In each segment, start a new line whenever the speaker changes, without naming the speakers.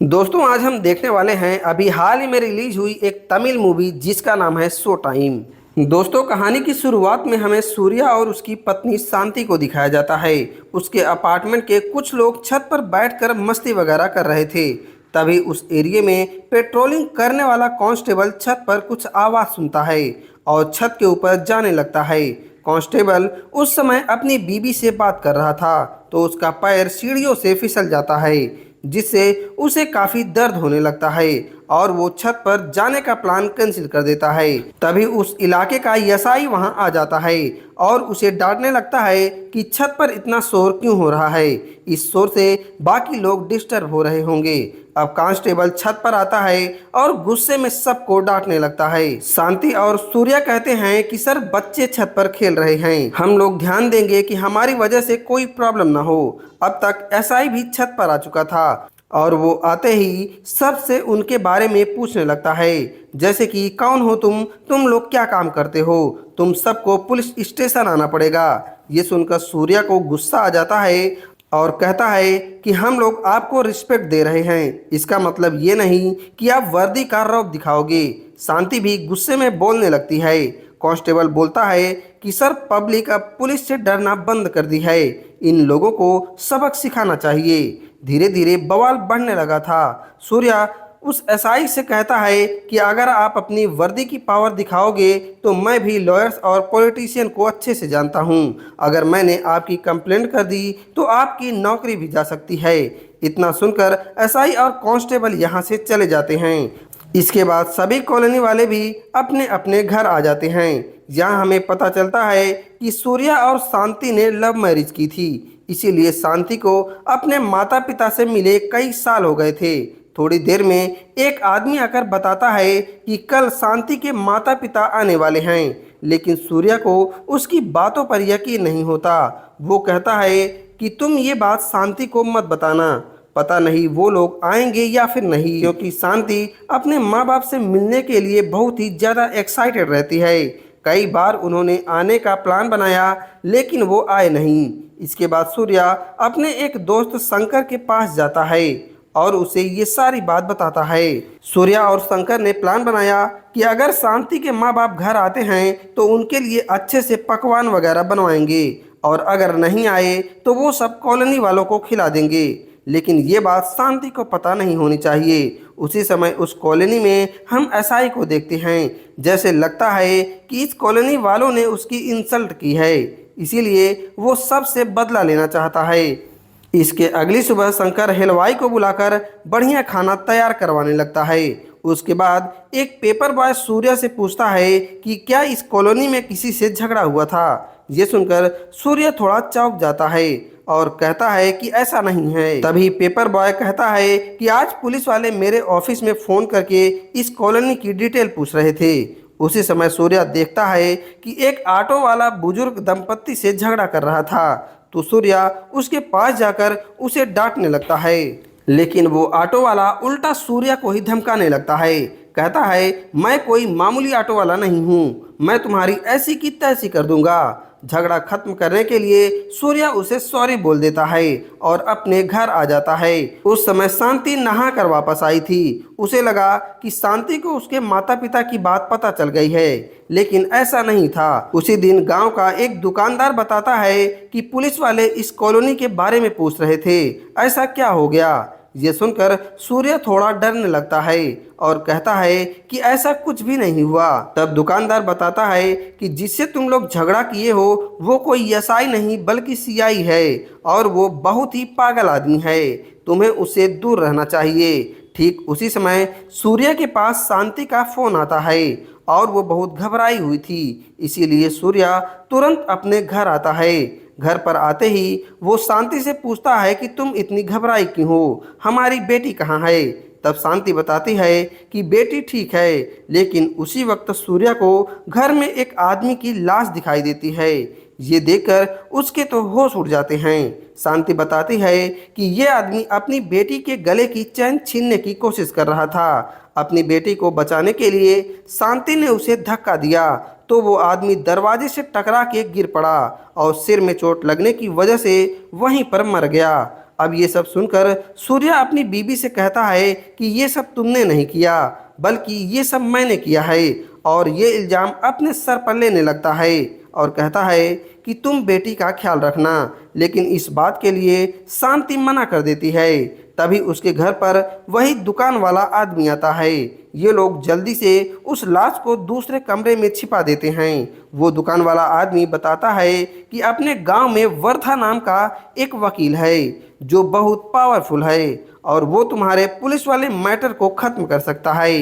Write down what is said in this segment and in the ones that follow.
दोस्तों आज हम देखने वाले हैं अभी हाल ही में रिलीज हुई एक तमिल मूवी जिसका नाम है शो टाइम। दोस्तों कहानी की शुरुआत में हमें सूर्या और उसकी पत्नी शांति को दिखाया जाता है। उसके अपार्टमेंट के कुछ लोग छत पर बैठकर मस्ती वगैरह कर रहे थे। तभी उस एरिया में पेट्रोलिंग करने वाला कांस्टेबल छत पर कुछ आवाज़ सुनता है और छत के ऊपर जाने लगता है। कांस्टेबल उस समय अपनी बीवी से बात कर रहा था तो उसका पैर सीढ़ियों से फिसल जाता है जिससे उसे काफी दर्द होने लगता है और वो छत पर जाने का प्लान कैंसिल कर देता है। तभी उस इलाके का एसआई वहां आ जाता है और उसे डांटने लगता है कि छत पर इतना शोर क्यों हो रहा है, इस शोर से बाकी लोग डिस्टर्ब हो रहे होंगे। अब कांस्टेबल छत पर आता है और गुस्से में सबको डांटने लगता है। शांति और सूर्या कहते हैं कि सर बच्चे छत पर खेल रहे हैं, हम लोग ध्यान देंगे कि हमारी वजह से कोई प्रॉब्लम ना हो। अब तक एसआई भी छत पर आ चुका था और वो आते ही सबसे उनके बारे में पूछने लगता है, जैसे कि कौन हो तुम लोग क्या काम करते हो, तुम सबको पुलिस स्टेशन आना पड़ेगा। ये सुनकर सूर्या को गुस्सा आ जाता है और कहता है कि हम लोग आपको रिस्पेक्ट दे रहे हैं, इसका मतलब ये नहीं कि आप वर्दी का रौब दिखाओगे। शांति भी गुस्से में बोलने लगती है। कांस्टेबल बोलता है कि सर पब्लिक अब पुलिस से डरना बंद कर दी है, इन लोगों को सबक सिखाना चाहिए। धीरे धीरे बवाल बढ़ने लगा था। सूर्या उस एसआई से कहता है कि अगर आप अपनी वर्दी की पावर दिखाओगे तो मैं भी लॉयर्स और पॉलिटिशियन को अच्छे से जानता हूं, अगर मैंने आपकी कंप्लेंट कर दी तो आपकी नौकरी भी जा सकती है। इतना सुनकर एसआई और कांस्टेबल यहां से चले जाते हैं। इसके बाद सभी कॉलोनी वाले भी अपने अपने घर आ जाते हैं। यहाँ हमें पता चलता है कि सूर्या और शांति ने लव मैरिज की थी, इसीलिए शांति को अपने माता पिता से मिले कई साल हो गए थे। थोड़ी देर में एक आदमी आकर बताता है कि कल शांति के माता पिता आने वाले हैं, लेकिन सूर्या को उसकी बातों पर यकीन नहीं होता। वो कहता है कि तुम ये बात शांति को मत बताना, पता नहीं वो लोग आएंगे या फिर नहीं, क्योंकि शांति अपने माँ बाप से मिलने के लिए बहुत ही ज़्यादा एक्साइटेड रहती है। कई बार उन्होंने आने का प्लान बनाया लेकिन वो आए नहीं। इसके बाद सूर्या अपने एक दोस्त शंकर के पास जाता है और उसे ये सारी बात बताता है। सूर्या और शंकर ने प्लान बनाया कि अगर शांति के माँ बाप घर आते हैं तो उनके लिए अच्छे से पकवान वगैरह बनवाएंगे और अगर नहीं आए तो वो सब कॉलोनी वालों को खिला देंगे, लेकिन ये बात शांति को पता नहीं होनी चाहिए। उसी समय उस कॉलोनी में हम एसआई को देखते हैं, जैसे लगता है कि इस कॉलोनी वालों ने उसकी इंसल्ट की है, इसीलिए वो सबसे बदला लेना चाहता है। इसके अगली सुबह शंकर हलवाई को बुलाकर बढ़िया खाना तैयार करवाने लगता है। उसके बाद एक पेपर बॉय सूर्या से पूछता है कि क्या इस कॉलोनी में किसी से झगड़ा हुआ था। ये सुनकर सूर्या थोड़ा चौंक जाता है और कहता है कि ऐसा नहीं है। तभी पेपर बॉय कहता है कि आज पुलिस वाले मेरे ऑफिस में फ़ोन करके इस कॉलोनी की डिटेल पूछ रहे थे। उसी समय सूर्या देखता है कि एक ऑटो वाला बुजुर्ग दंपत्ति से झगड़ा कर रहा था, तो सूर्या उसके पास जाकर उसे डांटने लगता है, लेकिन वो ऑटो वाला उल्टा सूर्या को ही धमकाने लगता है। कहता है मैं कोई मामूली ऑटो वाला नहीं हूँ, मैं तुम्हारी ऐसी की तैसी कर दूंगा। झगड़ा खत्म करने के लिए सूर्या उसे सॉरी बोल देता है और अपने घर आ जाता है। उस समय शांति नहा कर वापस आई थी। उसे लगा कि शांति को उसके माता पिता की बात पता चल गई है, लेकिन ऐसा नहीं था। उसी दिन गांव का एक दुकानदार बताता है कि पुलिस वाले इस कॉलोनी के बारे में पूछ रहे थे, ऐसा क्या हो गया। ये सुनकर सूर्य थोड़ा डरने लगता है और कहता है कि ऐसा कुछ भी नहीं हुआ। तब दुकानदार बताता है कि जिससे तुम लोग झगड़ा किए हो वो कोई एसआई नहीं बल्कि सीआई है और वो बहुत ही पागल आदमी है, तुम्हें उससे दूर रहना चाहिए। ठीक उसी समय सूर्य के पास शांति का फोन आता है और वो बहुत घबराई हुई थी, इसीलिए सूर्या तुरंत अपने घर आता है। घर पर आते ही वो शांति से पूछता है कि तुम इतनी घबराई क्यों हो, हमारी बेटी कहाँ है। तब शांति बताती है कि बेटी ठीक है, लेकिन उसी वक्त सूर्या को घर में एक आदमी की लाश दिखाई देती है। ये देखकर उसके तो होश उड़ जाते हैं। शांति बताती है कि ये आदमी अपनी बेटी के गले की चैन छीनने की कोशिश कर रहा था। अपनी बेटी को बचाने के लिए शांति ने उसे धक्का दिया तो वो आदमी दरवाजे से टकरा के गिर पड़ा और सिर में चोट लगने की वजह से वहीं पर मर गया। अब ये सब सुनकर सूर्या अपनी बीबी से कहता है कि ये सब तुमने नहीं किया, बल्कि ये सब मैंने किया है, और ये इल्ज़ाम अपने सर पर लेने लगता है और कहता है कि तुम बेटी का ख्याल रखना। लेकिन इस बात के लिए शांति मना कर देती है। तभी उसके घर पर वही दुकान वाला आदमी आता है। ये लोग जल्दी से उस लाश को दूसरे कमरे में छिपा देते हैं। वो दुकान वाला आदमी बताता है कि अपने गांव में वर्धा नाम का एक वकील है जो बहुत पावरफुल है और वो तुम्हारे पुलिस वाले मैटर को ख़त्म कर सकता है।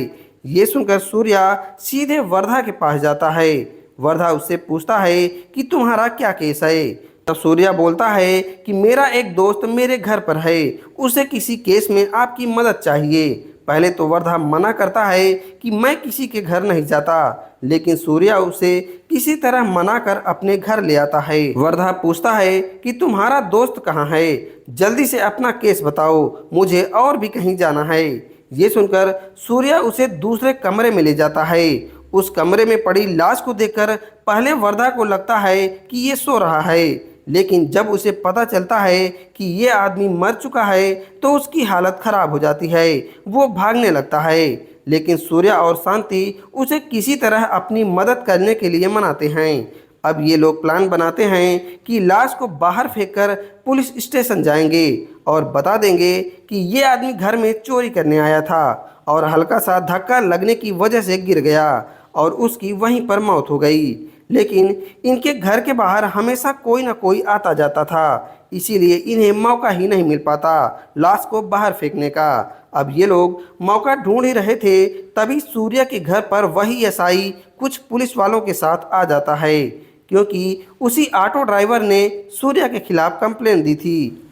ये सुनकर सूर्या सीधे वर्धा के पास जाता है। वर्धा उससे पूछता है कि तुम्हारा क्या केस है। तब सूर्या बोलता है कि मेरा एक दोस्त मेरे घर पर है, उसे किसी केस में आपकी मदद चाहिए। पहले तो वर्धा मना करता है कि मैं किसी के घर नहीं जाता, लेकिन सूर्या उसे किसी तरह मना कर अपने घर ले आता है। वर्धा पूछता है कि तुम्हारा दोस्त कहाँ है, जल्दी से अपना केस बताओ, मुझे और भी कहीं जाना है। ये सुनकर सूर्या उसे दूसरे कमरे में ले जाता है। उस कमरे में पड़ी लाश को देखकर पहले वर्धा को लगता है कि ये सो रहा है, लेकिन जब उसे पता चलता है कि ये आदमी मर चुका है तो उसकी हालत खराब हो जाती है। वो भागने लगता है, लेकिन सूर्या और शांति उसे किसी तरह अपनी मदद करने के लिए मनाते हैं। अब ये लोग प्लान बनाते हैं कि लाश को बाहर फेंककर पुलिस स्टेशन जाएंगे और बता देंगे कि ये आदमी घर में चोरी करने आया था और हल्का सा धक्का लगने की वजह से गिर गया और उसकी वहीं पर मौत हो गई। लेकिन इनके घर के बाहर हमेशा कोई ना कोई आता जाता था, इसीलिए इन्हें मौका ही नहीं मिल पाता लाश को बाहर फेंकने का। अब ये लोग मौका ढूंढ ही रहे थे, तभी सूर्या के घर पर वही एसआई कुछ पुलिस वालों के साथ आ जाता है, क्योंकि उसी ऑटो ड्राइवर ने सूर्या के खिलाफ कंप्लेंट दी थी।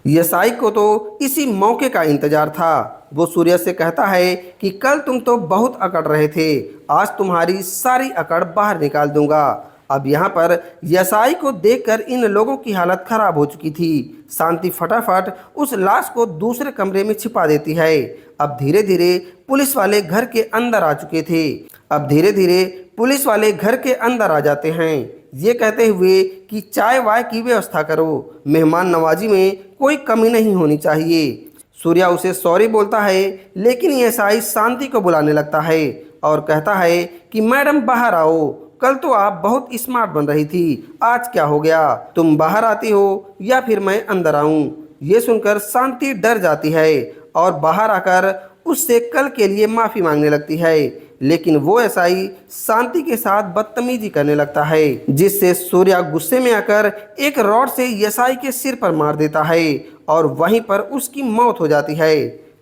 एसआई को तो इसी मौके का इंतजार था। वो सूर्या से कहता है कि कल तुम तो बहुत अकड़ रहे थे, आज तुम्हारी सारी अकड़ बाहर निकाल दूंगा। अब यहाँ पर एसआई को देखकर इन लोगों की हालत खराब हो चुकी थी। शांति फटाफट उस लाश को दूसरे कमरे में छिपा देती है। अब धीरे धीरे पुलिस वाले घर के अंदर आ चुके थे। अब धीरे धीरे पुलिस वाले घर के अंदर आ जाते हैं, ये कहते हुए कि चाय वाय की व्यवस्था करो, मेहमान नवाजी में कोई कमी नहीं होनी चाहिए। सूर्या उसे सॉरी बोलता है, लेकिन एसआई शांति को बुलाने लगता है और कहता है कि मैडम बाहर आओ, कल तो आप बहुत स्मार्ट बन रही थी, आज क्या हो गया, तुम बाहर आती हो या फिर मैं अंदर आऊं। ये सुनकर शांति डर जाती है और बाहर आकर उससे कल के लिए माफ़ी मांगने लगती है, लेकिन वो एसआई शांति के साथ बदतमीजी करने लगता है, जिससे सूर्या गुस्से में आकर एक रॉड से एसआई के सिर पर मार देता है और वहीं पर उसकी मौत हो जाती है।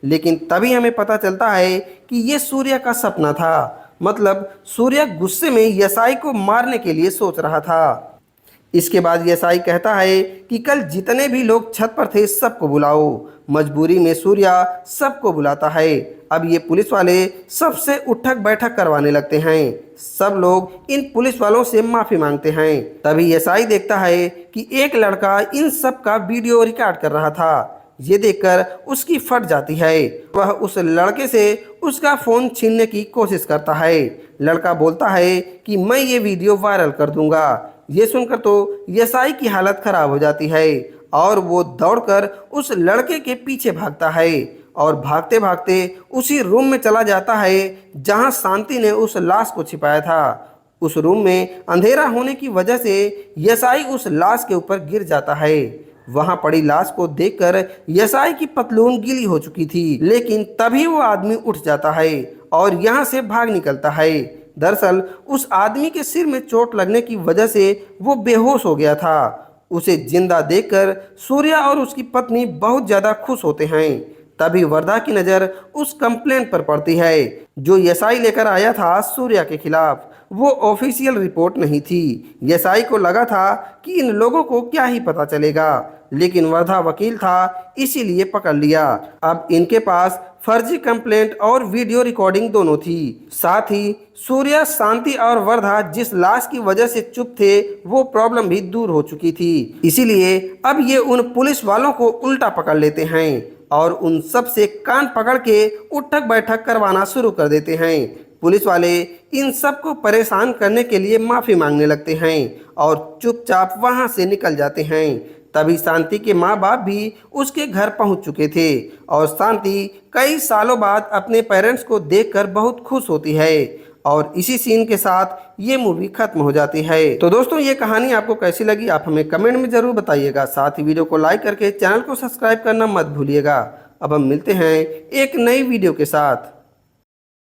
लेकिन तभी हमें पता चलता है कि ये सूर्या का सपना था, मतलब सूर्या गुस्से में एसआई को मारने के लिए सोच रहा था। इसके बाद एसआई कहता है कि कल जितने भी लोग छत पर थे सबको बुलाओ। मजबूरी में सूर्या सबको बुलाता है। अब ये पुलिस वाले सबसे उठक बैठक करवाने लगते हैं। सब लोग इन पुलिस वालों से माफ़ी मांगते हैं। तभी एसआई देखता है कि एक लड़का इन सब का वीडियो रिकॉर्ड कर रहा था। ये देखकर उसकी फट जाती है। वह उस लड़के से उसका फ़ोन छीनने की कोशिश करता है। लड़का बोलता है कि मैं ये वीडियो वायरल कर दूंगा। ये सुनकर तो एसआई की हालत खराब हो जाती है और वो दौड़कर उस लड़के के पीछे भागता है और भागते भागते उसी रूम में चला जाता है जहां शांति ने उस लाश को छिपाया था। उस रूम में अंधेरा होने की वजह से एसआई उस लाश के ऊपर गिर जाता है। वहां पड़ी लाश को देखकर एसआई की पतलून गीली हो चुकी थी, लेकिन तभी वो आदमी उठ जाता है और यहाँ से भाग निकलता है। दरअसल उस आदमी के सिर में चोट लगने की वजह से वो बेहोश हो गया था। उसे जिंदा देखकर सूर्या और उसकी पत्नी बहुत ज़्यादा खुश होते हैं। तभी वर्धा की नज़र उस कंप्लेंट पर पड़ती है जो एसआई लेकर आया था सूर्या के खिलाफ। वो ऑफिशियल रिपोर्ट नहीं थी। एसआई को लगा था कि इन लोगों को क्या ही पता चलेगा, लेकिन वर्धा वकील था, इसीलिए पकड़ लिया। अब इनके पास फर्जी कंप्लेंट और वीडियो रिकॉर्डिंग दोनों थी। साथ ही सूर्या, शांति और वर्धा जिस लाश की वजह से चुप थे वो प्रॉब्लम भी दूर हो चुकी थी। इसीलिए अब ये उन पुलिस वालों को उल्टा पकड़ लेते हैं और उन सब से कान पकड़ के उठक बैठक करवाना शुरू कर देते हैं। पुलिस वाले इन सब को परेशान करने के लिए माफ़ी मांगने लगते हैं और चुपचाप वहां से निकल जाते हैं। तभी शांति के माँ बाप भी उसके घर पहुंच चुके थे और शांति कई सालों बाद अपने पेरेंट्स को देखकर बहुत खुश होती है और इसी सीन के साथ ये मूवी खत्म हो जाती है। तो दोस्तों ये कहानी आपको कैसी लगी आप हमें कमेंट में ज़रूर बताइएगा। साथ ही वीडियो को लाइक करके चैनल को सब्सक्राइब करना मत भूलिएगा। अब हम मिलते हैं एक नई वीडियो के साथ।